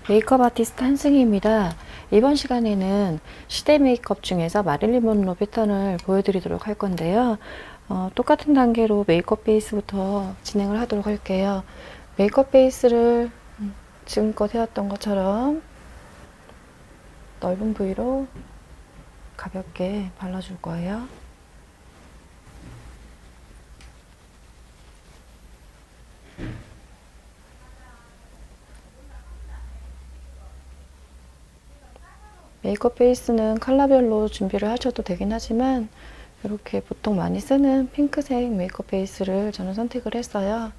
메이크업 아티스트 한승희입니다. 이번 시간에는 시대 메이크업 중에서 마릴린 먼로 패턴을 보여드리도록 할 건데요. 똑같은 단계로 메이크업 베이스부터 진행을 하도록 할게요. 메이크업 베이스를 지금껏 해왔던 것처럼 넓은 부위로 가볍게 발라줄 거예요. 메이크업 베이스는 컬러별로 준비를 하셔도 되긴 하지만 이렇게 보통 많이 쓰는 핑크색 메이크업 베이스를 저는 선택을 했어요.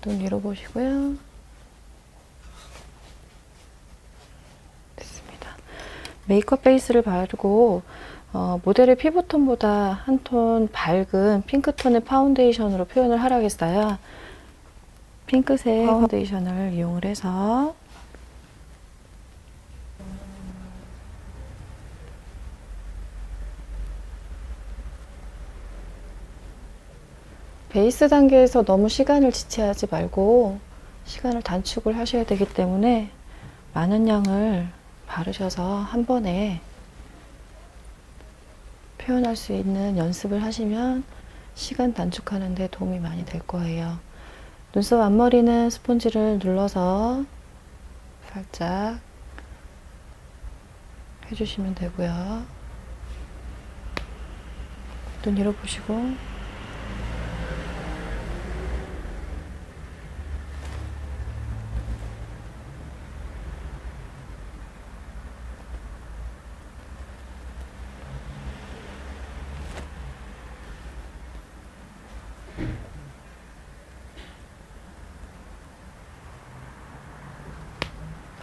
눈 위로 보시고요. 됐습니다. 메이크업 베이스를 바르고 모델의 피부톤보다 한 톤 밝은 핑크톤의 파운데이션으로 표현을 하라겠어요. 핑크색 파운데이션을 이용을 해서 베이스 단계에서 너무 시간을 지체하지 말고 시간을 단축을 하셔야 되기 때문에 많은 양을 바르셔서 한 번에 표현할 수 있는 연습을 하시면 시간 단축하는 데 도움이 많이 될 거예요. 눈썹 앞머리는 스폰지를 눌러서 살짝 해주시면 되고요. 눈 위로 보시고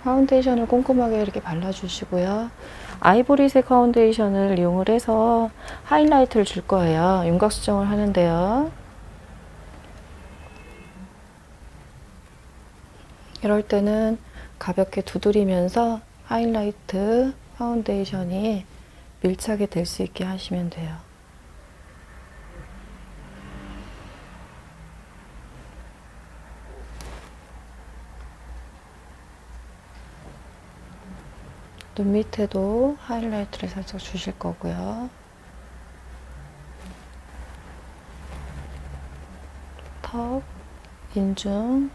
파운데이션을 꼼꼼하게 이렇게 발라주시고요. 아이보리색 파운데이션을 이용을 해서 하이라이트를 줄 거예요. 윤곽 수정을 하는데요. 이럴 때는 가볍게 두드리면서 하이라이트 파운데이션이 밀착이 될 수 있게 하시면 돼요. 눈 밑에도 하이라이트를 살짝 주실 거고요. 턱, 인중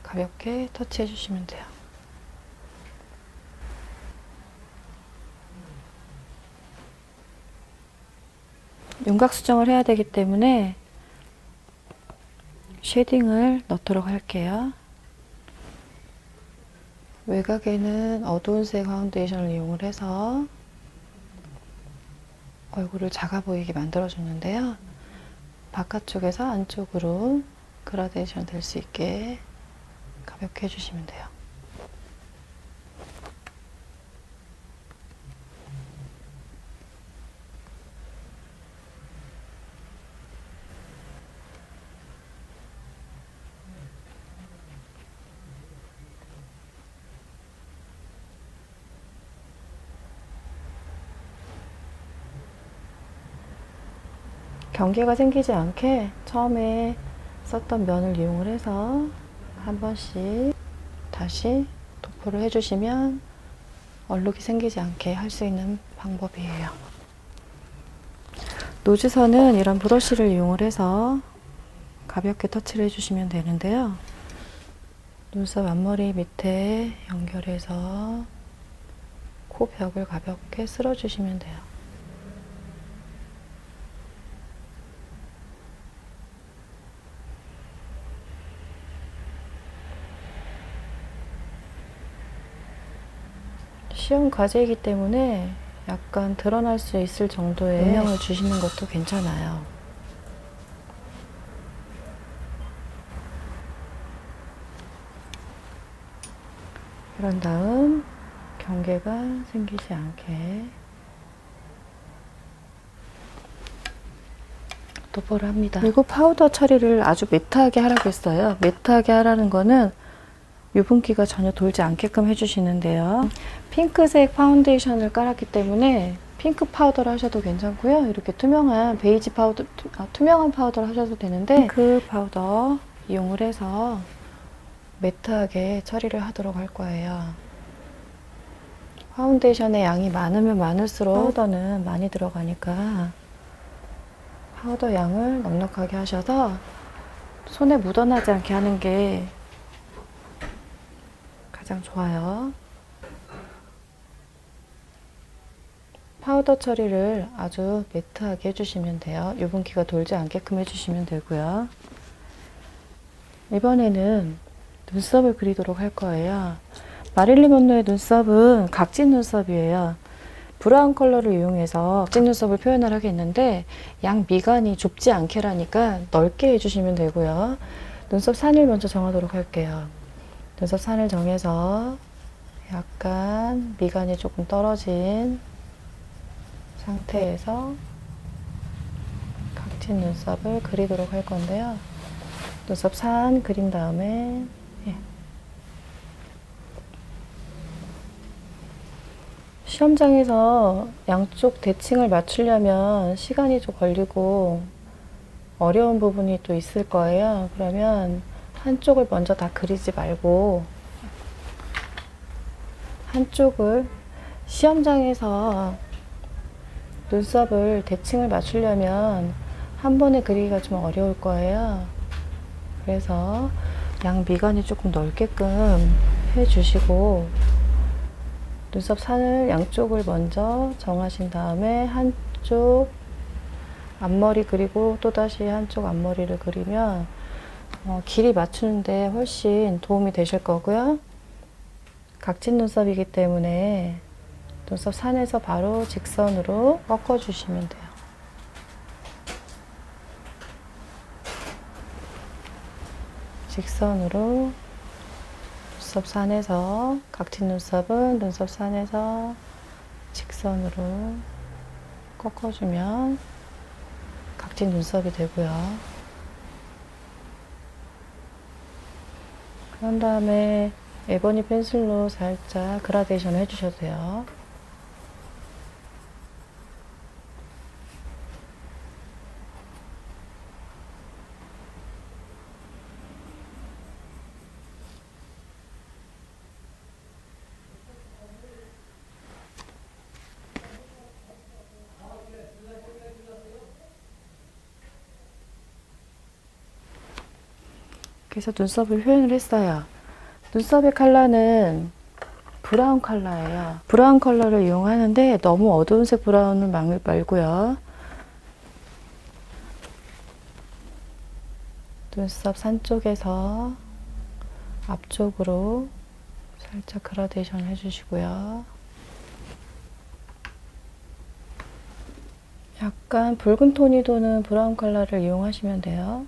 가볍게 터치해 주시면 돼요. 윤곽 수정을 해야 되기 때문에 쉐딩을 넣도록 할게요. 외곽에는 어두운 색 파운데이션을 이용을 해서 얼굴을 작아 보이게 만들어주는데요. 바깥쪽에서 안쪽으로 그라데이션 될 수 있게 가볍게 해주시면 돼요. 경계가 생기지 않게 처음에 썼던 면을 이용을 해서 한 번씩 다시 도포를 해주시면 얼룩이 생기지 않게 할 수 있는 방법이에요. 노즈선은 이런 브러쉬를 이용을 해서 가볍게 터치를 해주시면 되는데요. 눈썹 앞머리 밑에 연결해서 코 벽을 가볍게 쓸어주시면 돼요. 시험 과제이기 때문에 약간 드러날 수 있을 정도의 음영을 주시는 것도 괜찮아요. 그런 다음 경계가 생기지 않게 도포를 합니다. 그리고 파우더 처리를 아주 매트하게 하라고 했어요. 매트하게 하라는 거는 유분기가 전혀 돌지 않게끔 해주시는데요. 핑크색 파운데이션을 깔았기 때문에 핑크 파우더를 하셔도 괜찮고요. 이렇게 투명한 베이지 파우더, 투명한 파우더를 하셔도 되는데 핑크 파우더 이용을 해서 매트하게 처리를 하도록 할 거예요. 파운데이션의 양이 많으면 많을수록 파우더는 많이 들어가니까 파우더 양을 넉넉하게 하셔서 손에 묻어나지 않게 하는 게 가장 좋아요. 파우더 처리를 아주 매트하게 해주시면 돼요. 유분기가 돌지 않게끔 해주시면 되고요. 이번에는 눈썹을 그리도록 할 거예요. 마릴린 먼로의 눈썹은 각진 눈썹이에요. 브라운 컬러를 이용해서 각진 눈썹을 표현을 하겠는데 양 미간이 좁지 않게라니까 넓게 해주시면 되고요. 눈썹 산을 먼저 정하도록 할게요. 눈썹 산을 정해서 약간 미간이 조금 떨어진 상태에서 각진 눈썹을 그리도록 할 건데요. 눈썹 산 그린 다음에 시험장에서 양쪽 대칭을 맞추려면 시간이 좀 걸리고 어려운 부분이 또 있을 거예요. 그러면 한쪽을 먼저 다 그리지 말고 한쪽을 시험장에서 눈썹을 대칭을 맞추려면 한 번에 그리기가 좀 어려울 거예요. 그래서 양 미간이 조금 넓게끔 해주시고 눈썹 산을 양쪽을 먼저 정하신 다음에 한쪽 앞머리 그리고 또다시 한쪽 앞머리를 그리면 길이 맞추는데 훨씬 도움이 되실 거고요. 각진 눈썹이기 때문에 눈썹 산에서 바로 직선으로 꺾어주시면 돼요. 직선으로 눈썹 산에서 각진 눈썹은 눈썹 산에서 직선으로 꺾어주면 각진 눈썹이 되고요. 그런 다음에 에버니 펜슬로 살짝 그라데이션 해주셔도 돼요. 그래서 눈썹을 표현을 했어요. 눈썹의 컬러는 브라운 컬러예요. 브라운 컬러를 이용하는데 너무 어두운 색 브라운은 말고요. 눈썹 산 쪽에서 앞쪽으로 살짝 그라데이션 해주시고요. 약간 붉은 톤이 도는 브라운 컬러를 이용하시면 돼요.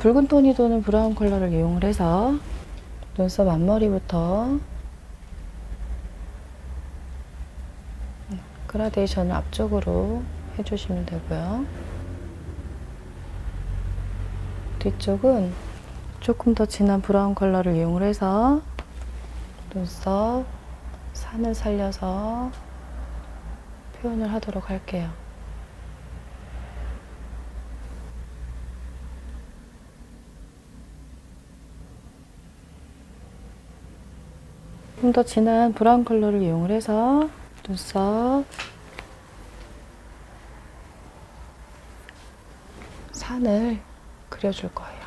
붉은 톤이 도는 브라운 컬러를 이용을 해서 눈썹 앞머리부터 그라데이션을 앞쪽으로 해주시면 되고요. 뒤쪽은 조금 더 진한 브라운 컬러를 이용을 해서 눈썹 산을 살려서 표현을 하도록 할게요. 좀 더 진한 브라운 컬러를 이용을 해서 눈썹 산을 그려줄 거예요.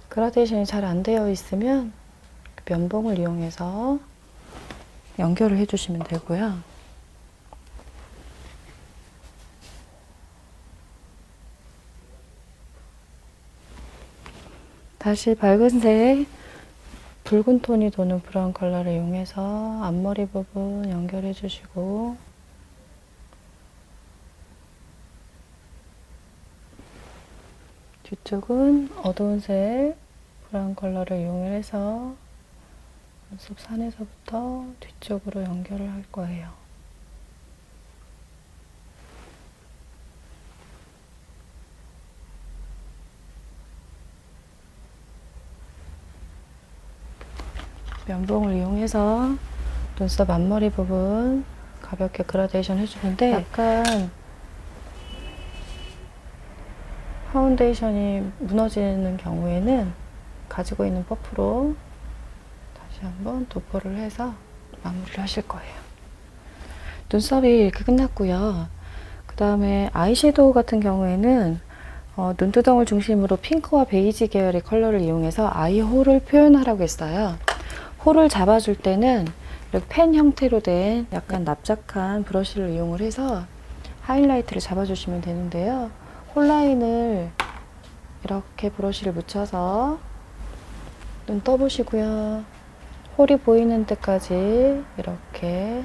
그라데이션이 잘 안 되어 있으면 면봉을 이용해서 연결을 해주시면 되고요. 다시 밝은색 붉은 톤이 도는 브라운 컬러를 이용해서 앞머리 부분 연결해 주시고 뒤쪽은 어두운 색 브라운 컬러를 이용해서 눈썹 산에서부터 뒤쪽으로 연결을 할 거예요. 면봉을 이용해서 눈썹 앞머리 부분 가볍게 그라데이션 해주는데, 약간 파운데이션이 무너지는 경우에는 가지고 있는 퍼프로 다시 한번 도포를 해서 마무리를 하실 거예요. 눈썹이 이렇게 끝났고요. 그 다음에 아이섀도우 같은 경우에는 눈두덩을 중심으로 핑크와 베이지 계열의 컬러를 이용해서 아이홀을 표현하라고 했어요. 홀을 잡아줄 때는 이렇게 펜 형태로 된 약간 납작한 브러쉬를 이용을 해서 하이라이트를 잡아주시면 되는데요. 홀 라인을 이렇게 브러쉬를 묻혀서 눈 떠보시고요. 홀이 보이는 데까지 이렇게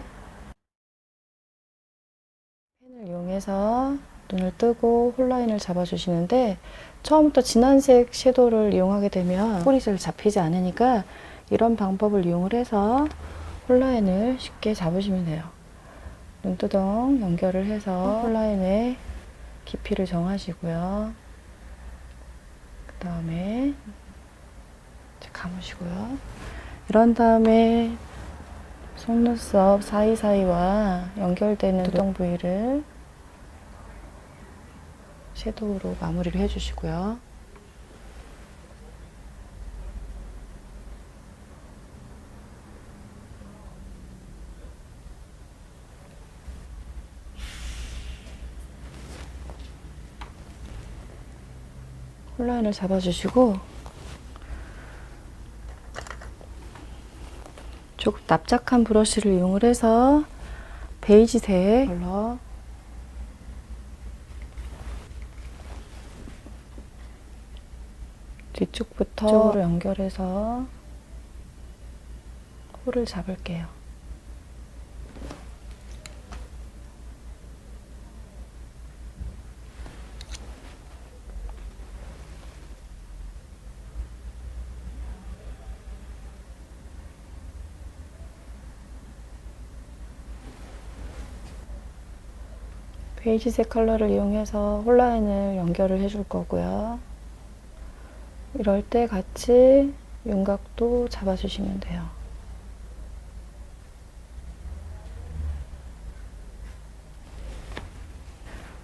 펜을 이용해서 눈을 뜨고 홀 라인을 잡아주시는데, 처음부터 진한색 섀도우를 이용하게 되면 홀이 잘 잡히지 않으니까 이런 방법을 이용을 해서 홀 라인을 쉽게 잡으시면 돼요. 눈두덩 연결을 해서 홀 라인의 깊이를 정하시고요. 그 다음에 감으시고요. 이런 다음에 속눈썹 사이사이와 연결되는 눈두덩 부위를 섀도우로 마무리를 해주시고요. 홀라인을 잡아주시고, 조금 납작한 브러쉬를 이용을 해서 베이지색 컬러 뒤쪽부터 쪽으로 연결해서 홀을 잡을게요. 베이지색 컬러를 이용해서 홀 라인을 연결을 해줄 거고요. 이럴 때 같이 윤곽도 잡아주시면 돼요.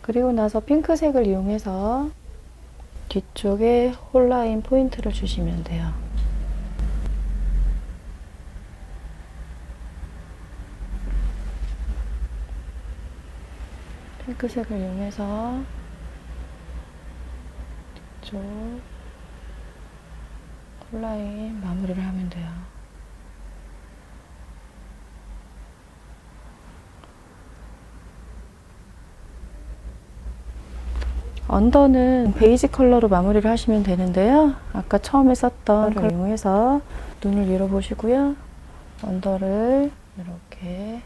그리고 나서 핑크색을 이용해서 뒤쪽에 홀 라인 포인트를 주시면 돼요. 핑크색을 이용해서 뒤쪽 홀 라인 마무리를 하면 돼요. 언더는 베이지 컬러로 마무리를 하시면 되는데요. 아까 처음에 썼던 컬러를 이용해서 눈을 밀어보시고요. 언더를 이렇게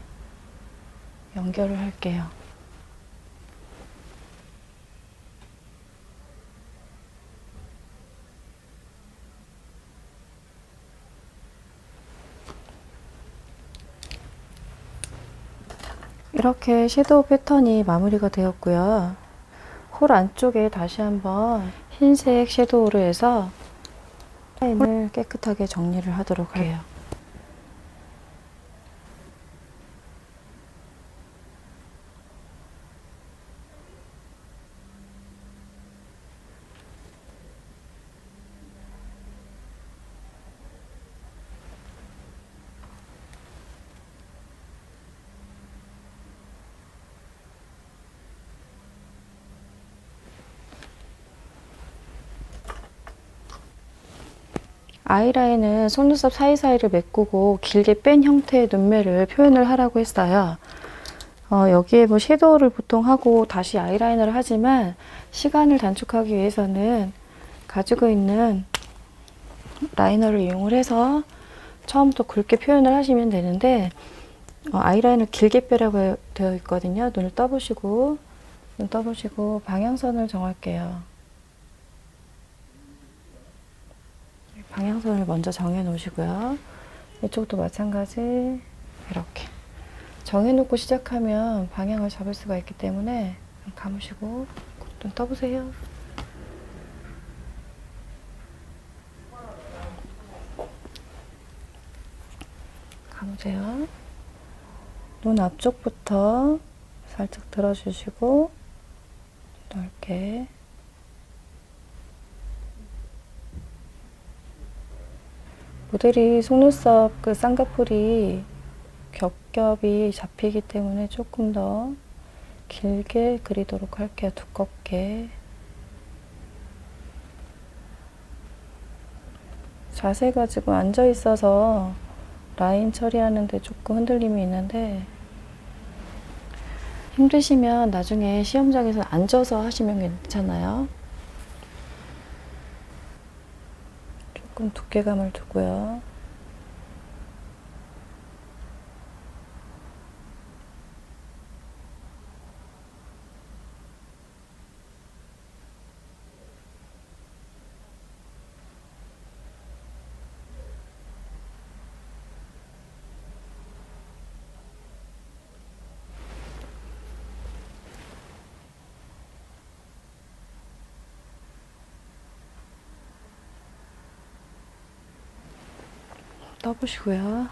연결을 할게요. 이렇게 섀도우 패턴이 마무리가 되었고요. 홀 안쪽에 다시 한번 흰색 섀도우로 해서 라인을 깨끗하게 정리를 하도록 해요. 아이라인은 속눈썹 사이사이를 메꾸고 길게 뺀 형태의 눈매를 표현을 하라고 했어요. 여기에 뭐 섀도우를 보통 하고 다시 아이라인을 하지만 시간을 단축하기 위해서는 가지고 있는 라이너를 이용을 해서 처음부터 굵게 표현을 하시면 되는데, 아이라인을 길게 빼라고 되어 있거든요. 눈을 떠보시고, 눈 떠보시고 방향선을 정할게요. 방향선을 먼저 정해 놓으시고요. 이쪽도 마찬가지 이렇게 정해 놓고 시작하면 방향을 잡을 수가 있기 때문에 감으시고 눈 떠보세요. 감으세요. 눈 앞쪽부터 살짝 들어주시고 넓게. 모델이 속눈썹 그 쌍꺼풀이 겹겹이 잡히기 때문에 조금 더 길게 그리도록 할게요. 두껍게. 자세가 지금 앉아 있어서 라인 처리하는데 조금 흔들림이 있는데, 힘드시면 나중에 시험장에서 앉아서 하시면 괜찮아요. 조금 두께감을 두고요. 떠보시고요.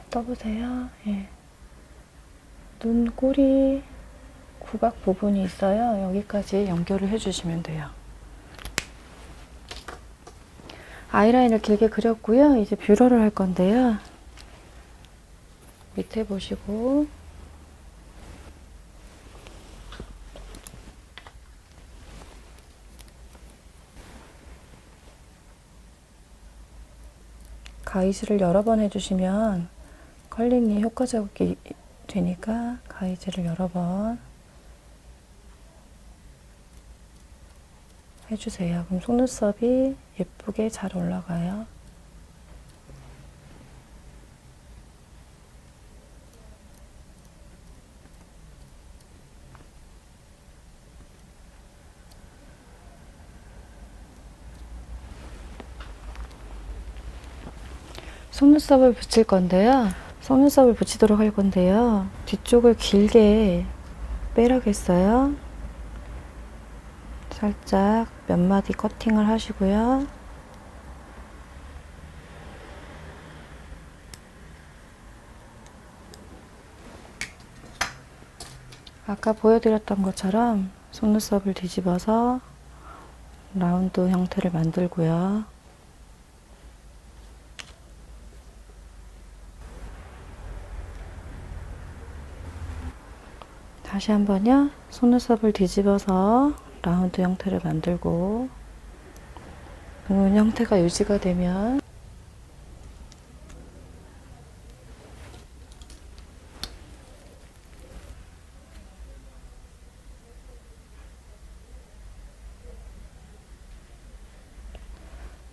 떠보세요. 예. 눈 꼬리 구각 부분이 있어요. 여기까지 연결을 해주시면 돼요. 아이라인을 길게 그렸고요. 이제 뷰러를 할 건데요. 밑에 보시고 가위질을 여러 번 해주시면 컬링이 효과적이 되니까 가위질을 여러 번 해주세요. 그럼 속눈썹이 예쁘게 잘 올라가요. 속눈썹을 붙일 건데요. 속눈썹을 붙이도록 할 건데요. 뒤쪽을 길게 빼라겠어요. 살짝 몇 마디 커팅을 하시고요. 아까 보여드렸던 것처럼 속눈썹을 뒤집어서 라운드 형태를 만들고요. 다시 한번요. 속눈썹을 뒤집어서 라운드 형태를 만들고, 눈 형태가 유지가 되면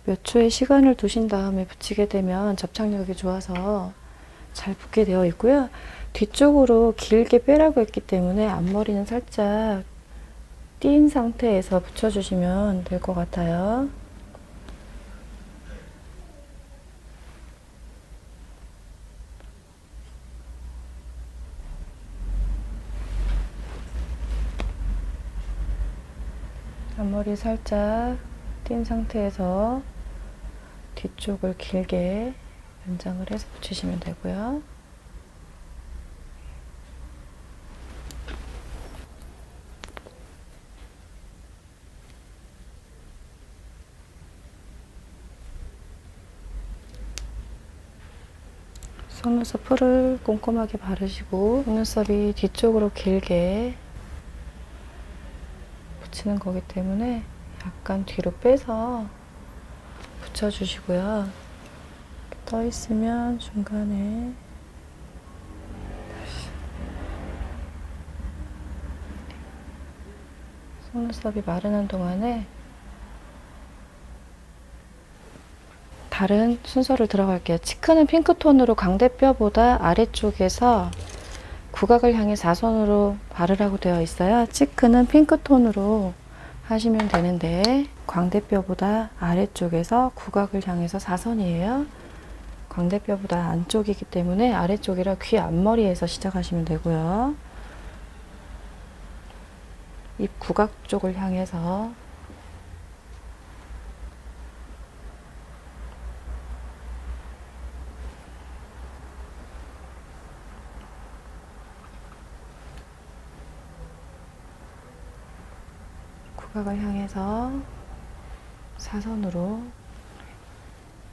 몇 초의 시간을 두신 다음에 붙이게 되면 접착력이 좋아서 잘 붙게 되어 있고요. 뒤쪽으로 길게 빼라고 했기 때문에 앞머리는 살짝 띈 상태에서 붙여주시면 될 것 같아요. 앞머리 살짝 띈 상태에서 뒤쪽을 길게 연장을 해서 붙이시면 되고요. 속눈썹 풀을 꼼꼼하게 바르시고, 속눈썹이 뒤쪽으로 길게 붙이는 거기 때문에 약간 뒤로 빼서 붙여주시고요. 떠 있으면 중간에 속눈썹이 마르는 동안에 다른 순서를 들어갈게요. 치크는 핑크톤으로 광대뼈보다 아래쪽에서 구각을 향해 4선으로 바르라고 되어 있어요. 치크는 핑크톤으로 하시면 되는데 광대뼈보다 아래쪽에서 구각을 향해서 4선이에요. 광대뼈보다 안쪽이기 때문에 아래쪽이라 귀 앞머리에서 시작하시면 되고요. 입 구각 쪽을 향해서 구각을 향해서 사선으로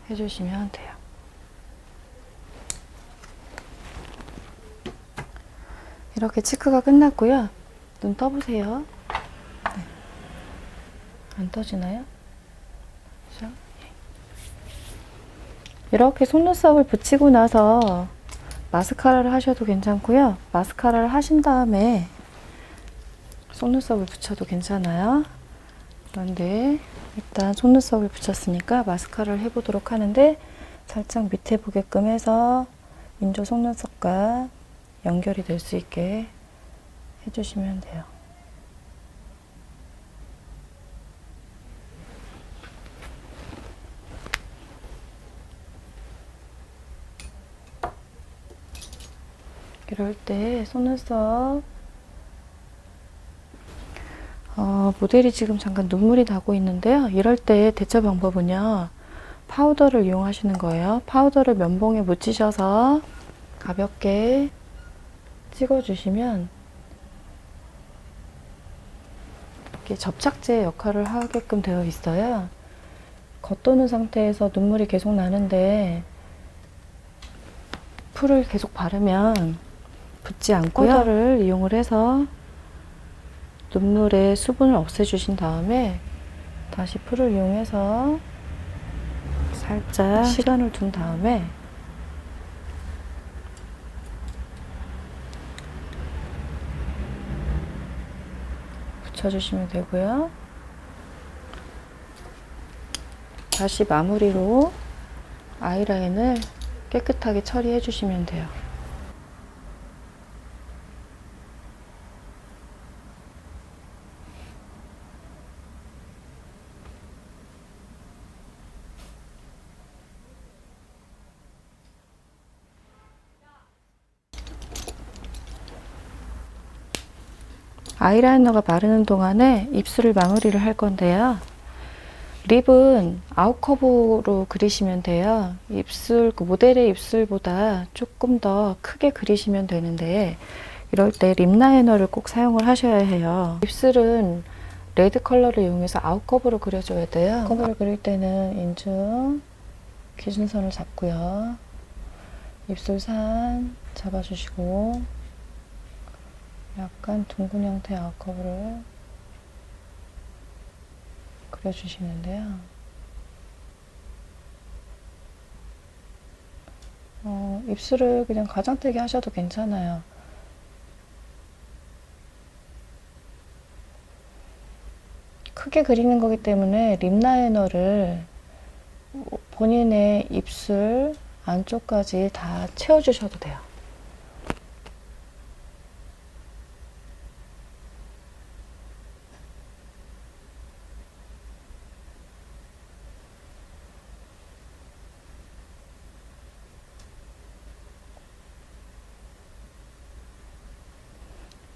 해주시면 돼요. 이렇게 치크가 끝났고요. 눈 떠보세요. 네. 안 떠지나요? 그렇죠? 이렇게 속눈썹을 붙이고 나서 마스카라를 하셔도 괜찮고요. 마스카라를 하신 다음에 속눈썹을 붙여도 괜찮아요. 그런데 일단 속눈썹을 붙였으니까 마스카라를 해보도록 하는데, 살짝 밑에 보게끔 해서 인조 속눈썹과 연결이 될 수 있게 해주시면 돼요. 이럴 때 속눈썹 모델이 지금 잠깐 눈물이 나고 있는데요. 이럴 때 대처 방법은요, 파우더를 이용하시는 거예요. 파우더를 면봉에 묻히셔서 가볍게 찍어주시면 이렇게 접착제 역할을 하게끔 되어 있어요. 겉도는 상태에서 눈물이 계속 나는데 풀을 계속 바르면 붓지 않고요. 파우더를 이용을 해서 눈물의 수분을 없애주신 다음에 다시 풀을 이용해서 살짝 시간을 둔 다음에 붙여주시면 되고요. 다시 마무리로 아이라인을 깨끗하게 처리해 주시면 돼요. 아이라이너가 마르는 동안에 입술을 마무리를 할 건데요. 립은 아웃커브로 그리시면 돼요. 입술, 그 모델의 입술보다 조금 더 크게 그리시면 되는데, 이럴 때 립 라이너를 꼭 사용을 하셔야 해요. 입술은 레드 컬러를 이용해서 아웃커브로 그려줘야 돼요. 커브를 그릴 때는 인중 기준선을 잡고요. 입술산 잡아주시고 약간 둥근 형태의 아웃커브를 그려주시는데요. 입술을 그냥 가장되게 하셔도 괜찮아요. 크게 그리는 거기 때문에 립 라이너를 본인의 입술 안쪽까지 다 채워주셔도 돼요.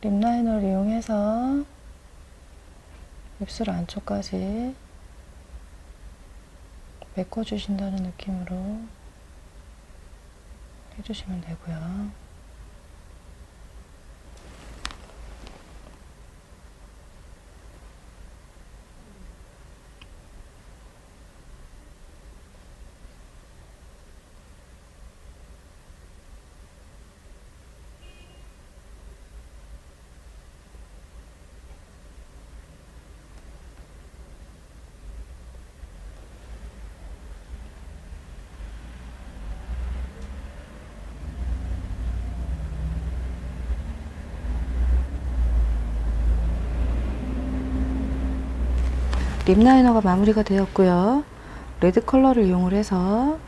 립 라이너를 이용해서 입술 안쪽까지 메꿔주신다는 느낌으로 해주시면 되고요. 립 라이너가 마무리가 되었고요. 레드 컬러를 이용을 해서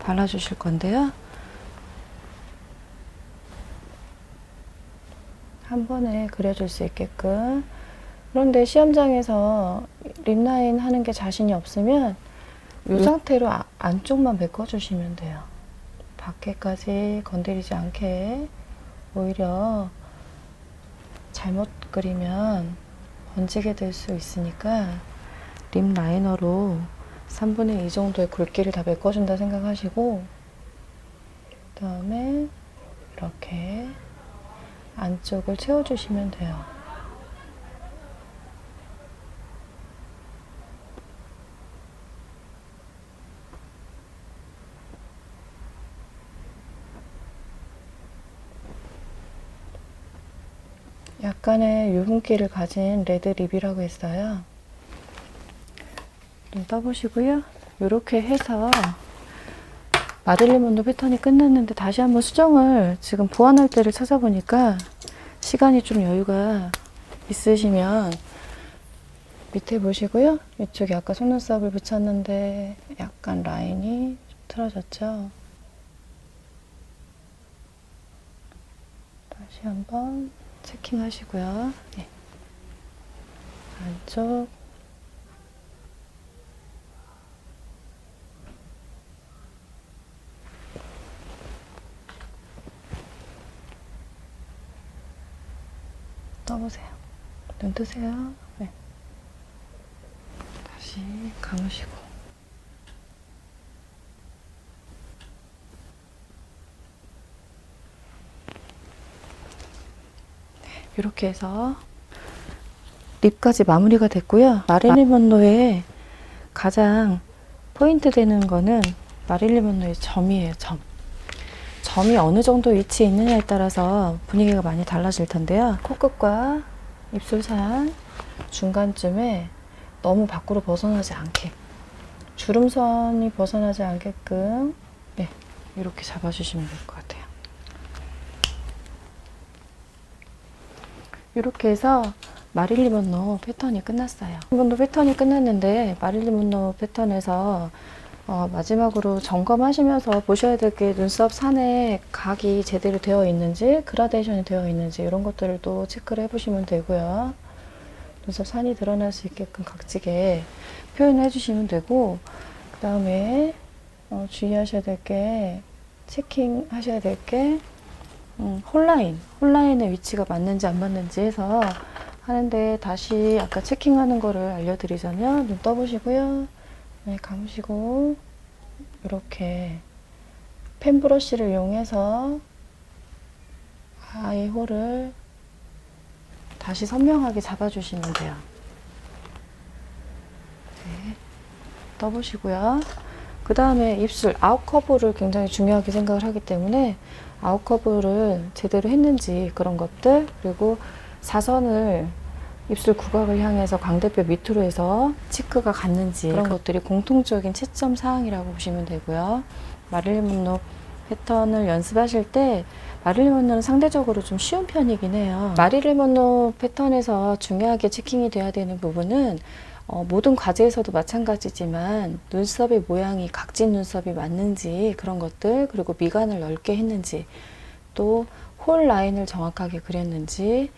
발라주실 건데요. 한 번에 그려줄 수 있게끔. 그런데 시험장에서 립라인 하는 게 자신이 없으면 이 상태로 안쪽만 메꿔주시면 돼요. 밖에까지 건드리지 않게. 오히려 잘못 그리면 번지게 될 수 있으니까 립 라이너로 3분의 2 정도의 굵기를 다 메꿔준다 생각하시고, 그 다음에 이렇게 안쪽을 채워주시면 돼요. 약간의 유분기를 가진 레드 립이라고 했어요. 눈 떠보시고요. 이렇게 해서 마릴린 먼로 패턴이 끝났는데 다시 한번 수정을 지금 보완할 때를 찾아보니까 시간이 좀 여유가 있으시면 밑에 보시고요. 이쪽에 아까 속눈썹을 붙였는데 약간 라인이 좀 틀어졌죠. 다시 한번 체킹 하시고요. 네. 안쪽 떠보세요. 눈 뜨세요. 네. 다시 감으시고. 이렇게 해서 립까지 마무리가 됐고요. 마릴린 먼로의 가장 포인트 되는 거는 마릴린 먼로의 점이에요. 점이 어느 정도 위치에 있느냐에 따라서 분위기가 많이 달라질 텐데요. 코끝과 입술산 중간쯤에 너무 밖으로 벗어나지 않게, 주름선이 벗어나지 않게끔, 네, 이렇게 잡아주시면 될 것 같아요. 이렇게 해서 마릴린 먼로 패턴이 끝났어요. 먼로 패턴이 끝났는데 마릴린 먼로 패턴에서 마지막으로 점검하시면서 보셔야 될 게 눈썹 산에 각이 제대로 되어 있는지, 그라데이션이 되어 있는지 이런 것들을 또 체크를 해보시면 되고요. 눈썹 산이 드러날 수 있게끔 각지게 표현을 해주시면 되고, 그 다음에 주의하셔야 될 게, 체킹하셔야 될 게 홀라인의 위치가 맞는지 안 맞는지 해서 하는데, 다시 아까 체킹하는 거를 알려드리자면 눈 떠보시고요. 네, 감으시고 이렇게 펜 브러쉬를 이용해서 아이 홀을 다시 선명하게 잡아주시면 돼요. 네, 떠보시고요. 그 다음에 입술 아웃 커브를 굉장히 중요하게 생각을 하기 때문에 아웃 커브를 제대로 했는지 그런 것들, 그리고 사선을 입술 구각을 향해서 광대뼈 밑으로 해서 치크가 갔는지 그런 것들이 공통적인 채점 사항이라고 보시면 되고요. 마릴린 먼로 패턴을 연습하실 때 마릴린 먼로는 상대적으로 좀 쉬운 편이긴 해요. 마릴린 먼로 패턴에서 중요하게 체킹이 돼야 되는 부분은 모든 과제에서도 마찬가지지만 눈썹의 모양이 각진 눈썹이 맞는지 그런 것들, 그리고 미간을 넓게 했는지, 또 홀 라인을 정확하게 그렸는지,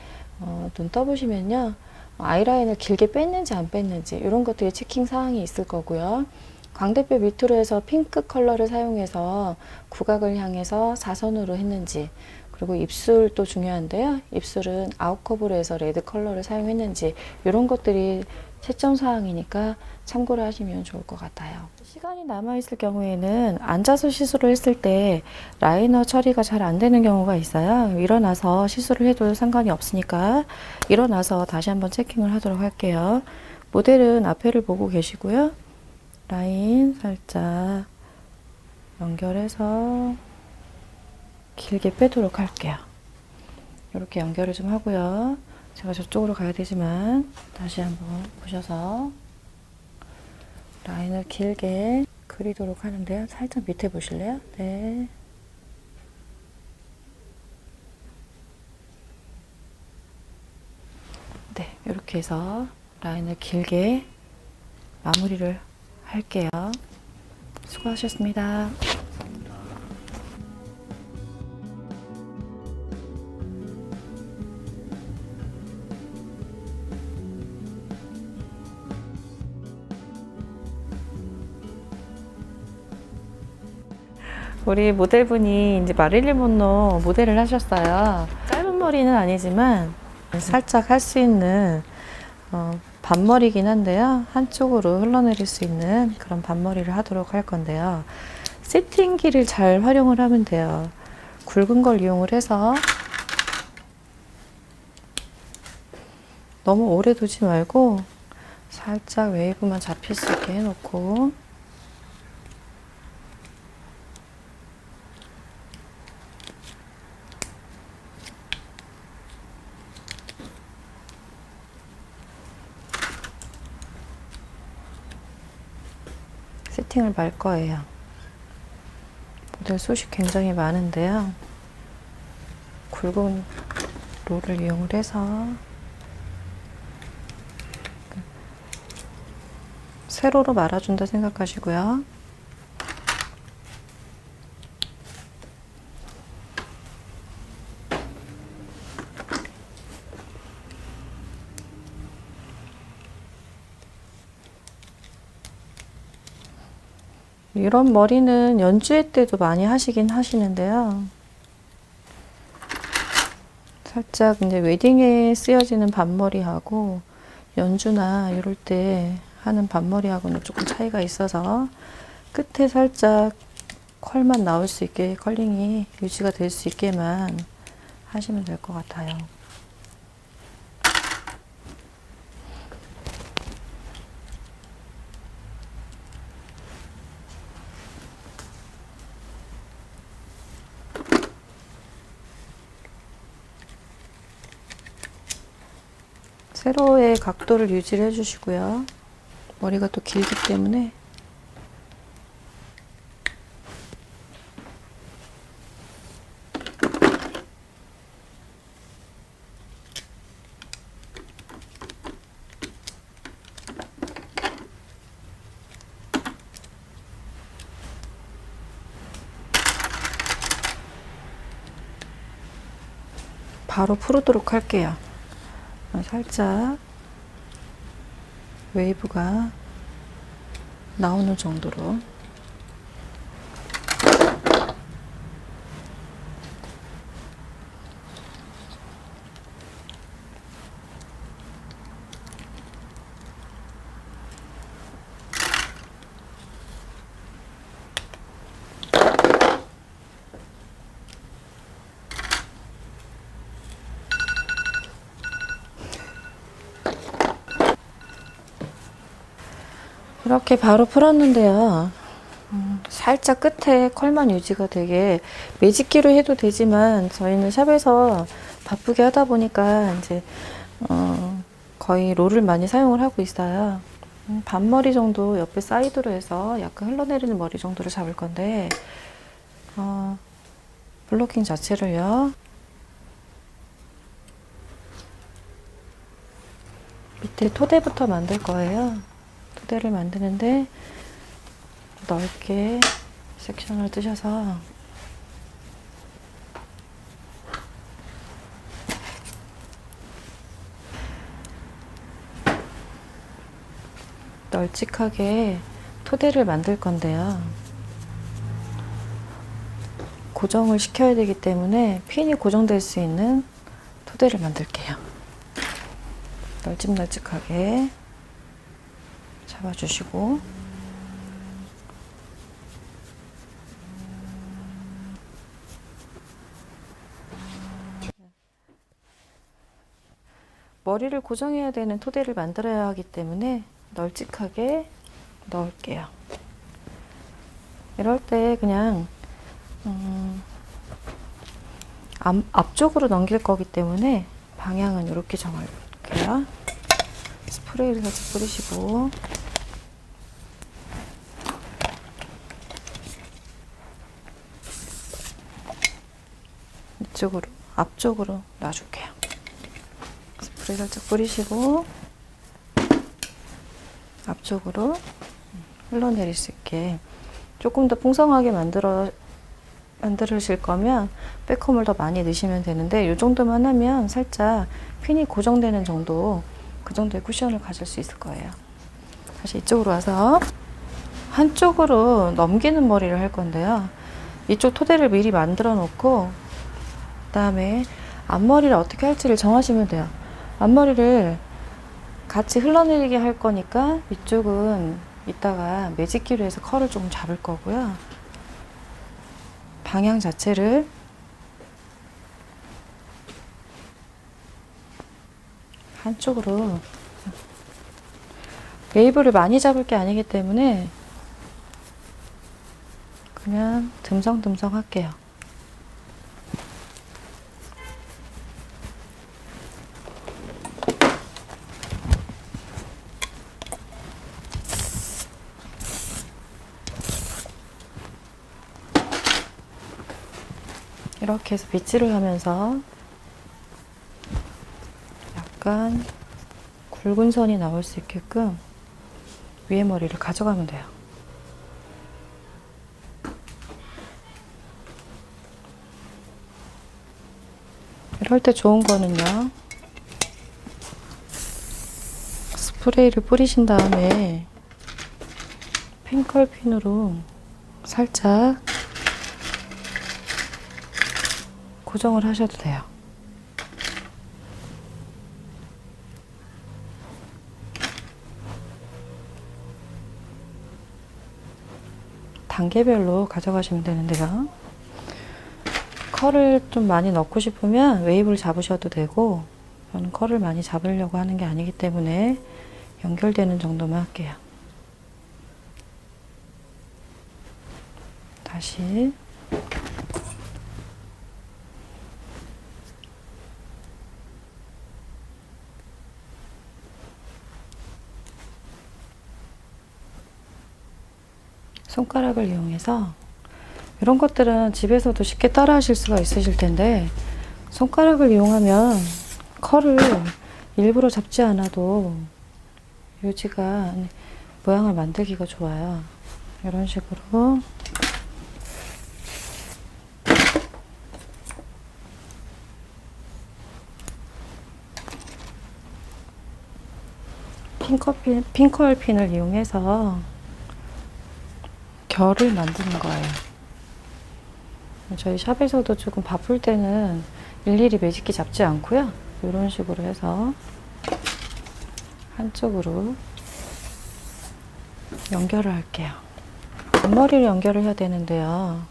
눈 떠보시면요, 아이라인을 길게 뺐는지 안 뺐는지 이런 것들이 체킹 사항이 있을 거고요. 광대뼈 밑으로 해서 핑크 컬러를 사용해서 구각을 향해서 사선으로 했는지, 그리고 입술도 중요한데요, 입술은 아웃커브로 해서 레드 컬러를 사용했는지 이런 것들이 채점 사항이니까 참고를 하시면 좋을 것 같아요. 시간이 남아있을 경우에는 앉아서 시술을 했을 때 라이너 처리가 잘 안 되는 경우가 있어요. 일어나서 시술을 해도 상관이 없으니까 일어나서 다시 한번 체킹을 하도록 할게요. 모델은 앞에를 보고 계시고요. 라인 살짝 연결해서 길게 빼도록 할게요. 이렇게 연결을 좀 하고요. 제가 저쪽으로 가야 되지만 다시 한번 보셔서 라인을 길게 그리도록 하는데요. 살짝 밑에 보실래요? 네. 네, 이렇게 해서 라인을 길게 마무리를 할게요. 수고하셨습니다. 우리 모델분이 이제 마릴린 먼로 모델을 하셨어요. 짧은 머리는 아니지만 살짝 할 수 있는 반머리긴 한데요. 한쪽으로 흘러내릴 수 있는 그런 반머리를 하도록 할 건데요. 세팅기를 잘 활용을 하면 돼요. 굵은 걸 이용을 해서 너무 오래 두지 말고 살짝 웨이브만 잡힐 수 있게 해놓고 세팅을 말 거예요. 모델 숱이 굉장히 많은데요. 굵은 롤을 이용을 해서 세로로 말아준다 생각하시고요. 이런 머리는 연주회 때도 많이 하시긴 하시는데요. 살짝 이제 웨딩에 쓰여지는 반머리하고 연주나 이럴 때 하는 반머리하고는 조금 차이가 있어서 끝에 살짝 컬만 나올 수 있게 컬링이 유지가 될 수 있게만 하시면 될 것 같아요. 세로의 각도를 유지를 해주시고요. 머리가 또 길기 때문에 바로 풀도록 할게요. 살짝 웨이브가 나오는 정도로 이렇게 바로 풀었는데요. 살짝 끝에 컬만 유지가 되게 매직기로 해도 되지만 저희는 샵에서 바쁘게 하다 보니까 이제 거의 롤을 많이 사용을 하고 있어요. 반머리 정도 옆에 사이드로 해서 약간 흘러내리는 머리 정도를 잡을 건데 블로킹 자체를요. 밑에 토대부터 만들 거예요. 토대를 만드는데 넓게 섹션을 뜨셔서 널찍하게 토대를 만들 건데요. 고정을 시켜야 되기 때문에 핀이 고정될 수 있는 토대를 만들게요. 널찍널찍하게 잡아주시고 머리를 고정해야 되는 토대를 만들어야 하기 때문에 널찍하게 넣을게요. 이럴 때 그냥 앞쪽으로 넘길 거기 때문에 방향은 이렇게 정할게요. 스프레이를 살짝 뿌리시고 이쪽으로 앞쪽으로 놔줄게요. 스프레이 살짝 뿌리시고 앞쪽으로 흘러내릴 수 있게 조금 더 풍성하게 만드실 거면 백홈을 더 많이 넣으시면 되는데 이 정도만 하면 살짝 핀이 고정되는 정도 그 정도의 쿠션을 가질 수 있을 거예요. 다시 이쪽으로 와서 한쪽으로 넘기는 머리를 할 건데요. 이쪽 토대를 미리 만들어 놓고 그다음에 앞머리를 어떻게 할지를 정하시면 돼요. 앞머리를 같이 흘러내리게 할 거니까 이쪽은 이따가 매직기로 해서 컬을 조금 잡을 거고요. 방향 자체를 한쪽으로, 웨이브를 많이 잡을 게 아니기 때문에 그냥 듬성듬성 할게요. 이렇게 해서 빗질을 하면서 약간 굵은 선이 나올 수 있게끔 위에 머리를 가져가면 돼요. 이럴 때 좋은 거는요, 스프레이를 뿌리신 다음에 핑컬핀으로 살짝 고정을 하셔도 돼요. 단계별로 가져가시면 되는데요. 컬을 좀 많이 넣고 싶으면 웨이브를 잡으셔도 되고, 저는 컬을 많이 잡으려고 하는 게 아니기 때문에 연결되는 정도만 할게요. 다시 손가락을 이용해서, 이런 것들은 집에서도 쉽게 따라 하실 수가 있으실 텐데, 손가락을 이용하면 컬을 일부러 잡지 않아도 유지가, 모양을 만들기가 좋아요. 이런 식으로 핑컬핀을 이용해서 결을 만드는 거예요. 저희 샵에서도 조금 바쁠 때는 일일이 매직기 잡지 않고요. 이런 식으로 해서 한쪽으로 연결을 할게요. 앞머리를 연결을 해야 되는데요.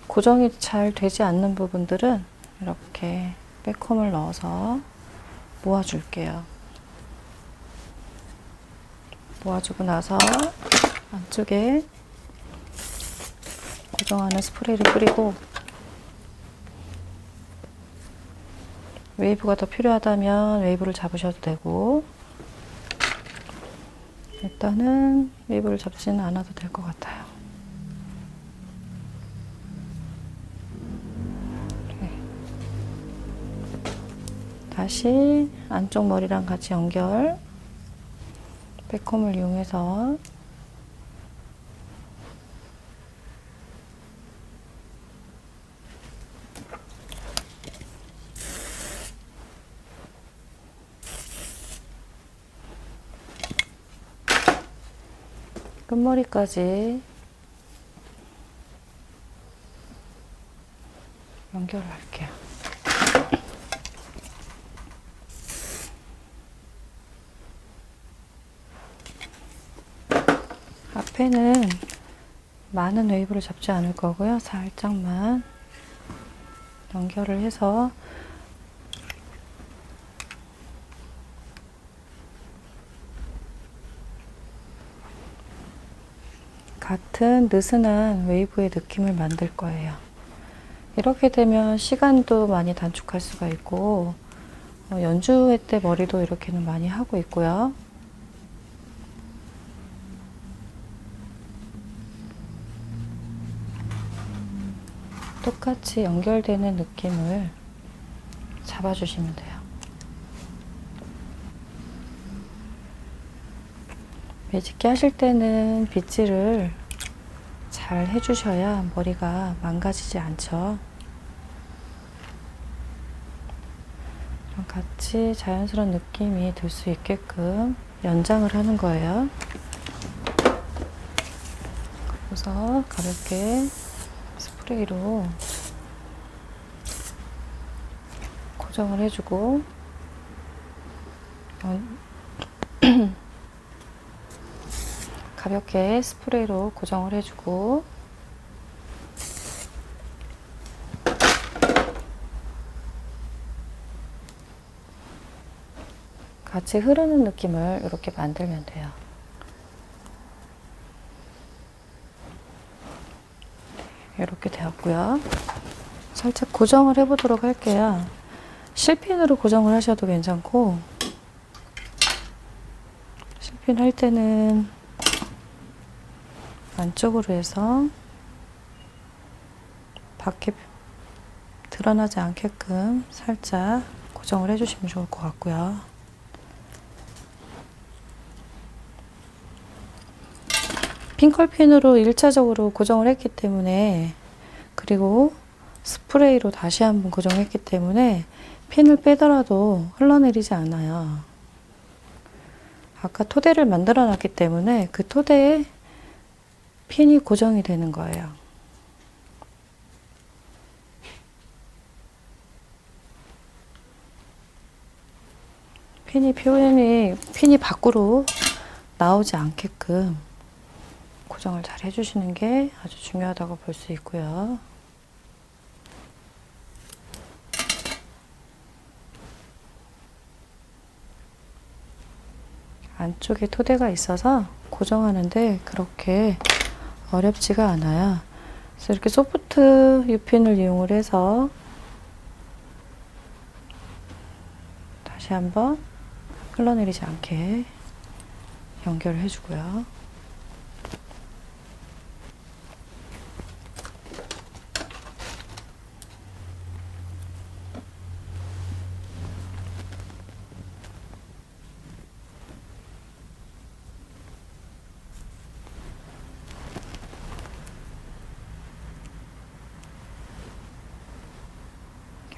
고정이 잘 되지 않는 부분들은 이렇게 백홈을 넣어서 모아줄게요. 모아주고 나서 안쪽에 고정하는 스프레이를 뿌리고, 웨이브가 더 필요하다면 웨이브를 잡으셔도 되고, 일단은 웨이브를 잡지는 않아도 될 것 같아요. 네. 다시 안쪽 머리랑 같이 연결, 백홈을 이용해서 끝머리까지 연결을 할게요. 앞에는 많은 웨이브를 잡지 않을 거고요. 살짝만 연결을 해서 같은 느슨한 웨이브의 느낌을 만들 거예요. 이렇게 되면 시간도 많이 단축할 수가 있고, 연주회 때 머리도 이렇게는 많이 하고 있고요. 똑같이 연결되는 느낌을 잡아주시면 돼요. 매직기 하실 때는 빗질을 잘 해주셔야 머리가 망가지지 않죠. 같이 자연스러운 느낌이 들 수 있게끔 연장을 하는 거예요. 있어서 가볍게 스프레이로 고정을 해주고 가볍게 스프레이로 고정을 해주고 같이 흐르는 느낌을 이렇게 만들면 돼요. 이렇게 되었고요. 살짝 고정을 해보도록 할게요. 실핀으로 고정을 하셔도 괜찮고, 실핀 할 때는 안쪽으로 해서 밖에 드러나지 않게끔 살짝 고정을 해주시면 좋을 것 같고요. 핑컬핀으로 1차적으로 고정을 했기 때문에, 그리고 스프레이로 다시 한번 고정했기 때문에 핀을 빼더라도 흘러내리지 않아요. 아까 토대를 만들어 놨기 때문에 그 토대에 핀이 고정이 되는 거예요. 핀이 밖으로 나오지 않게끔 고정을 잘 해주시는 게 아주 중요하다고 볼 수 있고요. 안쪽에 토대가 있어서 고정하는데 그렇게 어렵지가 않아요. 그래서 이렇게 소프트 U핀을 이용을 해서 다시 한번 흘러내리지 않게 연결을 해주고요.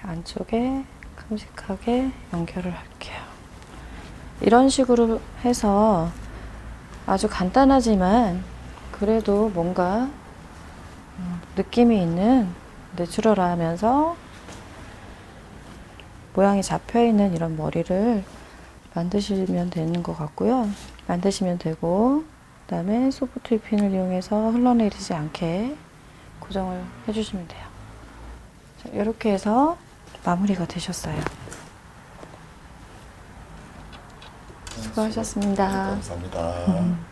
안쪽에 큼직하게 연결을 할게요. 이런 식으로 해서 아주 간단하지만 그래도 뭔가 느낌이 있는 내추럴하면서 모양이 잡혀있는 이런 머리를 만드시면 되는 것 같고요. 만드시면 되고, 그 다음에 소프트 핀을 이용해서 흘러내리지 않게 고정을 해주시면 돼요. 자, 이렇게 해서 마무리가 되셨어요. 수고하셨습니다. 감사합니다.